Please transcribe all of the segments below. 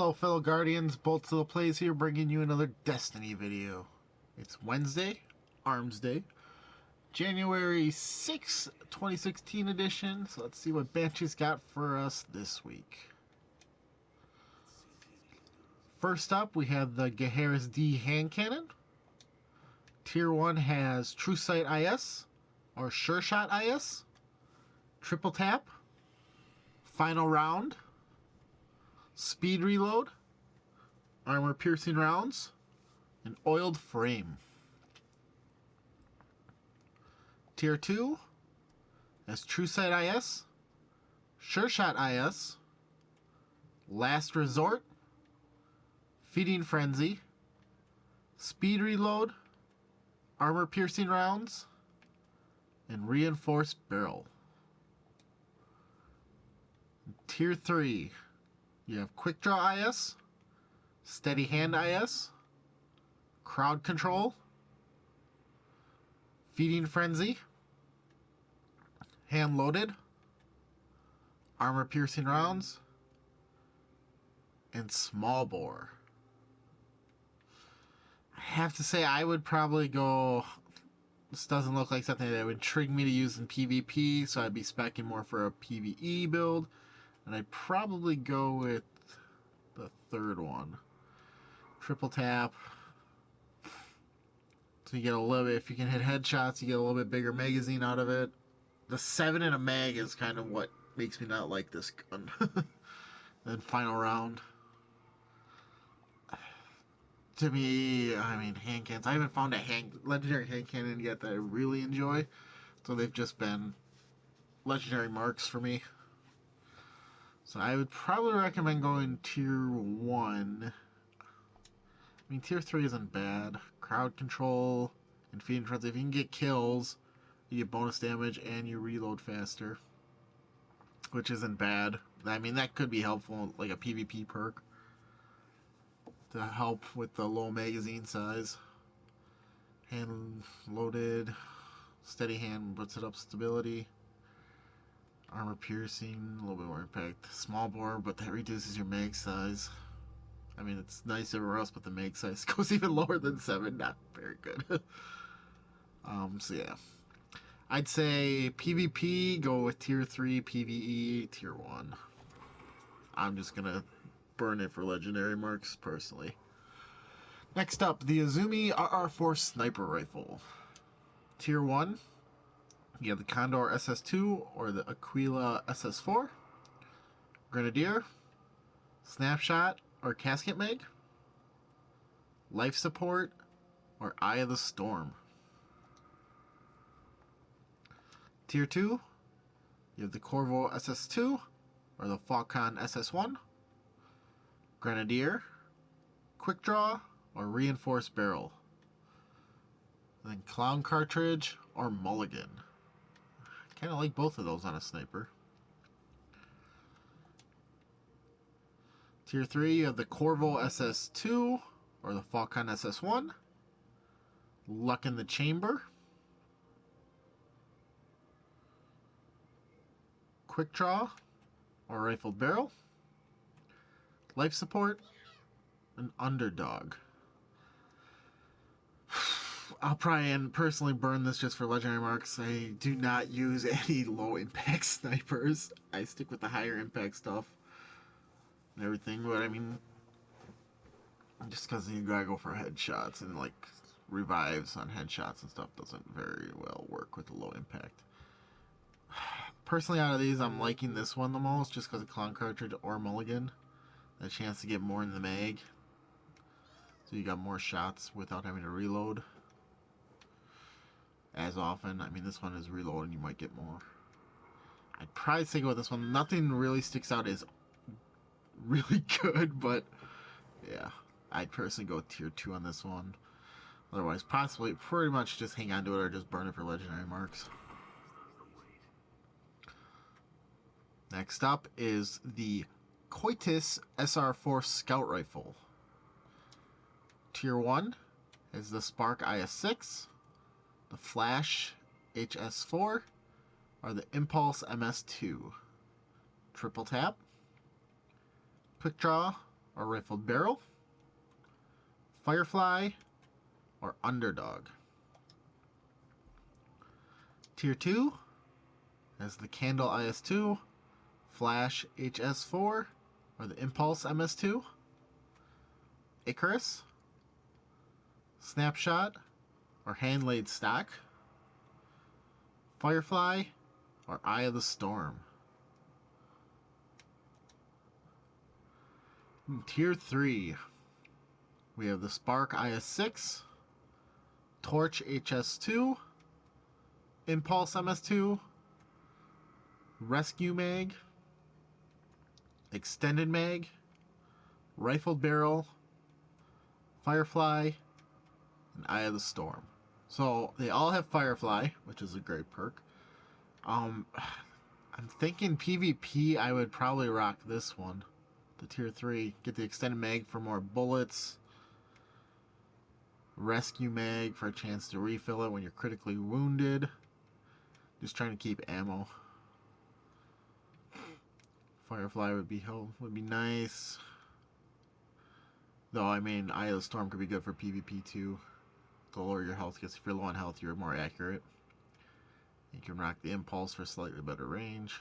Hello fellow Guardians, BoltZilla Plays here, bringing you another Destiny video. It's Wednesday, Armsday, January 6, 2016 edition, so let's see what Banshee's got for us this week. First up, we have the Gaheris D hand cannon. Tier 1 has True Sight IS, or Sure Shot IS, Triple Tap, Final Round, Speed Reload, Armor Piercing Rounds, and Oiled Frame. Tier 2 has True Sight IS, Sure Shot IS, Last Resort, Feeding Frenzy, Speed Reload, Armor Piercing Rounds, and Reinforced Barrel. Tier 3, you have Quick Draw IS, Steady Hand IS, Crowd Control, Feeding Frenzy, Hand Loaded, Armor Piercing Rounds, and Small Bore. I have to say I would probably go... This doesn't look like something that would intrigue me to use in PvP, so I'd be speccing more for a PvE build. And I'd probably go with the third one. Triple tap. So you get a little bit, if you can hit headshots, you get a little bit bigger magazine out of it. The 7 in a mag is kind of what makes me not like this gun. Then final round. To me, I mean, hand cannons. I haven't found a legendary hand cannon yet that I really enjoy. So they've just been legendary marks for me. So I would probably recommend going tier 1. I mean, tier 3 isn't bad. Crowd control and feeding frenzy. If you can get kills, you get bonus damage and you reload faster, which isn't bad. I mean, that could be helpful, like a PvP perk, to help with the low magazine size. Hand loaded, steady hand puts it up stability. Armor piercing, a little bit more impact. Small bore, but that reduces your mag size. I mean, it's nice everywhere else, but the mag size goes even lower than 7. Not very good. So yeah. I'd say PvP, go with tier 3, PvE, tier 1. I'm just gonna burn it for legendary marks, personally. Next up, the Azumi RR4 Sniper Rifle. Tier 1, you have the Condor SS2 or the Aquila SS4. Grenadier, Snapshot or Casket Mag, Life Support, or Eye of the Storm. Tier 2, you have the Corvo SS2 or the Falcon SS1, Grenadier, Quick Draw, or Reinforced Barrel. And then Clown Cartridge or Mulligan. Kind of like both of those on a sniper. Tier 3, you have the Corvo SS2 or the Falcon SS1, Luck in the Chamber, Quick Draw or Rifled Barrel, Life Support, and Underdog. I'll probably personally burn this just for legendary marks. I do not use any low impact snipers. I stick with the higher impact stuff and everything, but I mean, just because you gotta go for headshots, and like revives on headshots and stuff doesn't very well work with the low impact. Personally, out of these, I'm liking this one the most just because of Clown Cartridge or Mulligan. The chance to get more in the mag, so you got more shots without having to reload as often. I mean, this one is reloading, you might get more. I'd probably say go with this one. Nothing really sticks out as really good, but yeah, I'd personally go tier 2 on this one. Otherwise, possibly pretty much just hang on to it or just burn it for legendary marks. Next up is the Coitus SR4 Scout Rifle. Tier 1 is the Spark IS6, the Flash HS4, or the Impulse MS2. Triple tap, Quick Draw, or rifled barrel, Firefly, or Underdog. Tier 2 has the Candle IS-2, Flash HS-4, or the Impulse MS-2, Icarus, Snapshot, or Hand-Laid Stock, Firefly, or Eye of the Storm. Tier 3, we have the Spark IS-6, Torch HS-2, Impulse MS-2, Rescue Mag, Extended Mag, Rifled Barrel, Firefly, and Eye of the Storm. So they all have Firefly, which is a great perk. I'm thinking PvP I would probably rock this one. The tier 3. Get the Extended Mag for more bullets. Rescue Mag for a chance to refill it when you're critically wounded. Just trying to keep ammo. Firefly would be nice. Though, I mean, Eye of the Storm could be good for PvP too. To lower your health, because if you're low on health, you're more accurate. You can rock the Impulse for slightly better range.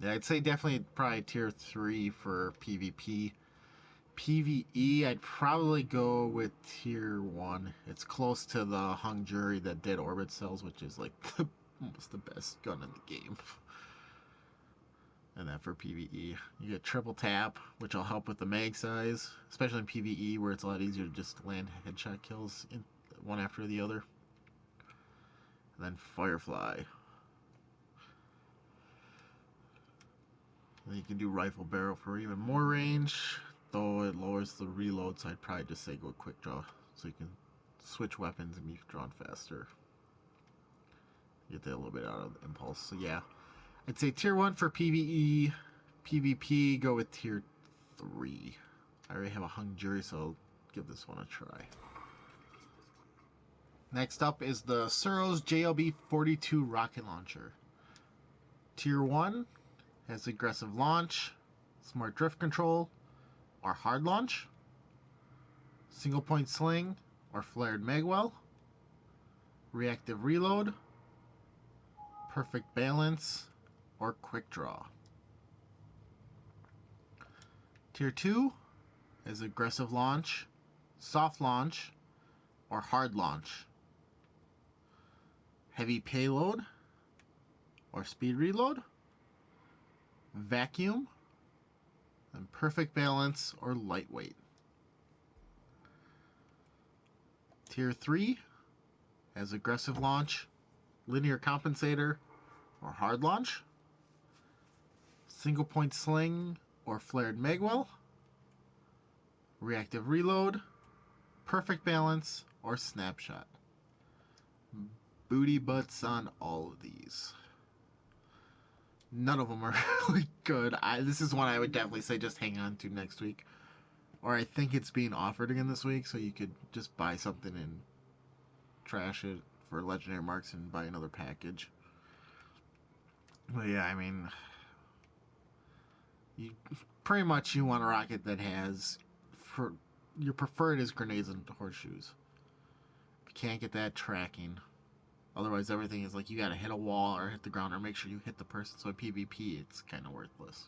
Yeah, I'd say definitely probably tier 3 for PvP. PvE, I'd probably go with tier 1. It's close to the Hung Jury that Dead Orbit sells, which is like almost the best gun in the game. And that for PvE. You get triple tap, which will help with the mag size, especially in PvE where it's a lot easier to just land headshot kills in one after the other. And then Firefly. And you can do rifle barrel for even more range, though it lowers the reload, so I'd probably just say go quick draw, so you can switch weapons and be drawn faster. Get that a little bit out of the Impulse. So yeah, I'd say tier 1 for PvE. PvP, go with tier 3. I already have a Hung Jury, so I'll give this one a try. Next up is the Suros JLB-42 rocket launcher. Tier 1 has aggressive launch, smart drift control, or hard launch, single point sling, or flared magwell, reactive reload, perfect balance, or quick draw. Tier 2 has aggressive launch, soft launch, or hard launch, heavy payload, or speed reload, vacuum, and perfect balance or lightweight. Tier 3 has aggressive launch, linear compensator, or hard launch, single point sling or flared magwell, reactive reload, perfect balance, or snapshot. Booty butts on all of these. None of them are really good. This is one I would definitely say just hang on to next week. Or I think it's being offered again this week, so you could just buy something and trash it for legendary marks and buy another package. But yeah, I mean, you pretty much you want a rocket that has, for your preferred is grenades and horseshoes. If you can't get that, tracking. Otherwise, everything is like you gotta hit a wall or hit the ground or make sure you hit the person. So in PvP, it's kind of worthless.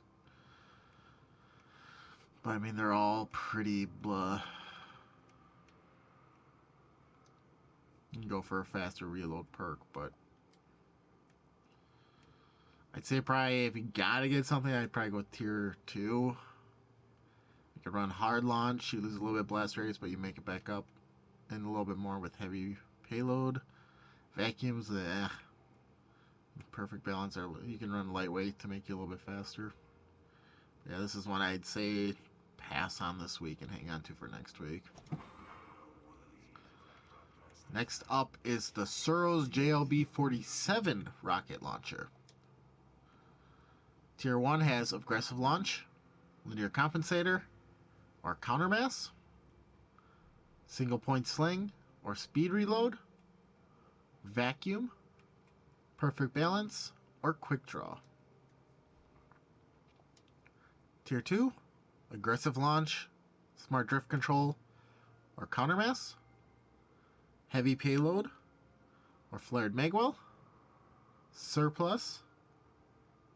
But I mean, they're all pretty blah. You can go for a faster reload perk, but I'd say probably if you gotta get something, I'd probably go with tier 2. You can run hard launch, you lose a little bit blast radius, but you make it back up, and a little bit more with heavy payload. Vacuums, perfect balance. You can run lightweight to make you a little bit faster. Yeah, this is one I'd say pass on this week and hang on to for next week. Next up is the Suros JLB-47 rocket launcher. Tier 1 has aggressive launch, linear compensator, or countermass, single point sling, or speed reload, vacuum, perfect balance, or quick draw. Tier 2 aggressive launch, smart drift control, or countermass, heavy payload, or flared magwell, surplus,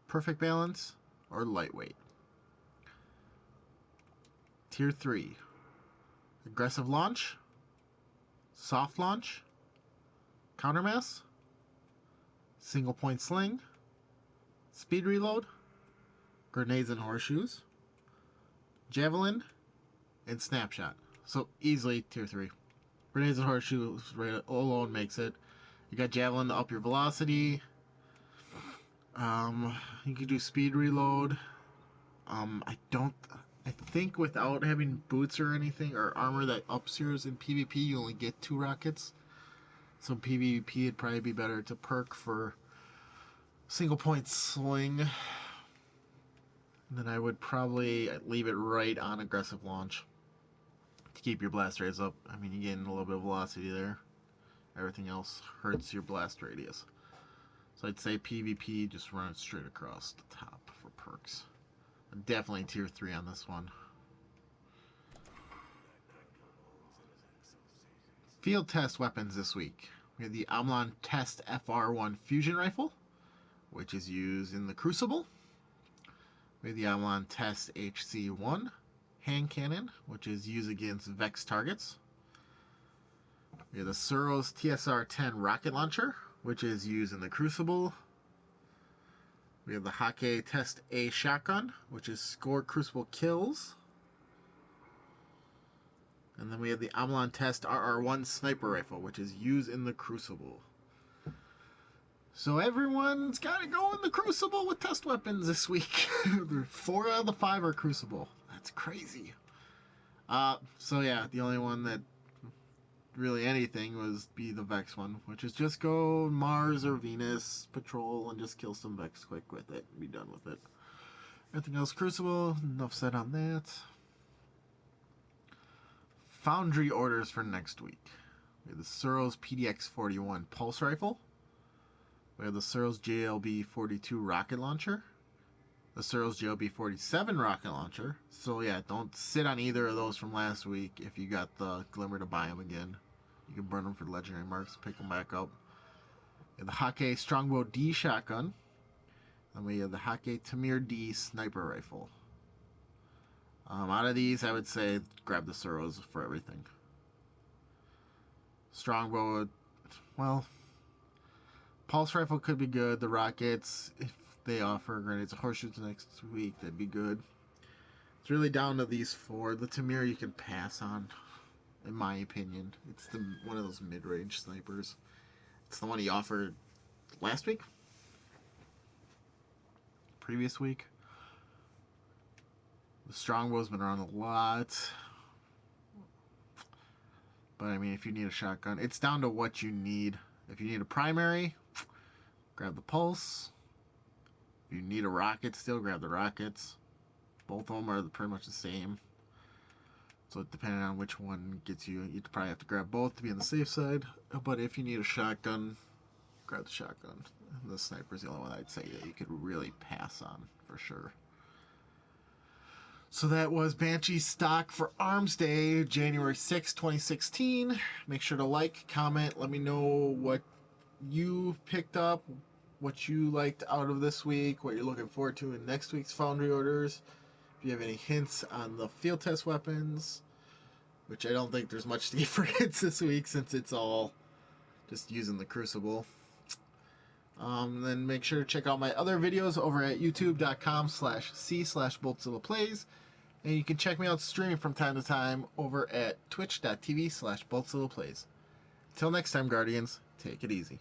perfect balance, or lightweight. Tier 3, aggressive launch, soft launch, countermass, single point sling, speed reload, grenades and horseshoes, javelin, and snapshot. So easily tier 3. Grenades and horseshoes alone makes it. You got javelin to up your velocity. You can do speed reload. I think without having boots or anything or armor that ups yours in PvP, you only get 2 rockets. So in PvP, it'd probably be better to perk for single point sling. Then I would probably leave it right on aggressive launch to keep your blast radius up. I mean, you gain a little bit of velocity there. Everything else hurts your blast radius. So I'd say PvP, just run it straight across the top for perks. Definitely tier 3 on this one. Field test weapons this week. We have the Omlon Test FR1 fusion rifle, which is used in the Crucible. We have the Omlon Test HC1 hand cannon, which is used against Vex targets. We have the Suros TSR-10 rocket launcher, which is used in the Crucible. We have the Hake Test A shotgun, which is score Crucible kills. And then we have the Omlon Test RR1 sniper rifle, which is used in the Crucible. So everyone's got to go in the Crucible with test weapons this week. 4 out of the 5 are Crucible. That's crazy. So yeah, the only one that really anything was be the Vex one, which is just go Mars or Venus patrol and just kill some Vex quick with it and be done with it. Everything else Crucible, enough said on that. Foundry orders for next week. We have the Suros PDX-41 pulse rifle. We have the Suros JLB-42 rocket launcher. The Suros JLB-47 rocket launcher. So yeah, don't sit on either of those from last week if you got the Glimmer to buy them again. You can burn them for legendary marks, pick them back up. We have the Hake Strongbow D shotgun. And we have the Hake Tamir D sniper rifle. Out of these, I would say grab the Suros for everything. Strongbow, well, pulse rifle could be good. The rockets, if they offer grenades and horseshoes next week, that'd be good. It's really down to these 4. The Tamir you can pass on, in my opinion. It's one of those mid-range snipers. It's the one he offered last week? Previous week? The Strongbow's been around a lot. But, I mean, if you need a shotgun, it's down to what you need. If you need a primary, grab the Pulse. If you need a rocket still, grab the rockets. Both of them are pretty much the same. So, depending on which one gets you, you'd probably have to grab both to be on the safe side. But if you need a shotgun, grab the shotgun. The sniper's the only one I'd say that you could really pass on, for sure. So that was Banshee stock for Armsday, January 6, 2016. Make sure to like, comment, let me know what you picked up, what you liked out of this week, what you're looking forward to in next week's Foundry orders. If you have any hints on the field test weapons, which I don't think there's much to give for hints this week since it's all just using the Crucible. Then make sure to check out my other videos over at youtube.com/c/BoltZillaPlays. And you can check me out streaming from time to time over at twitch.tv/BoltZillaPlays. Until next time, Guardians, take it easy.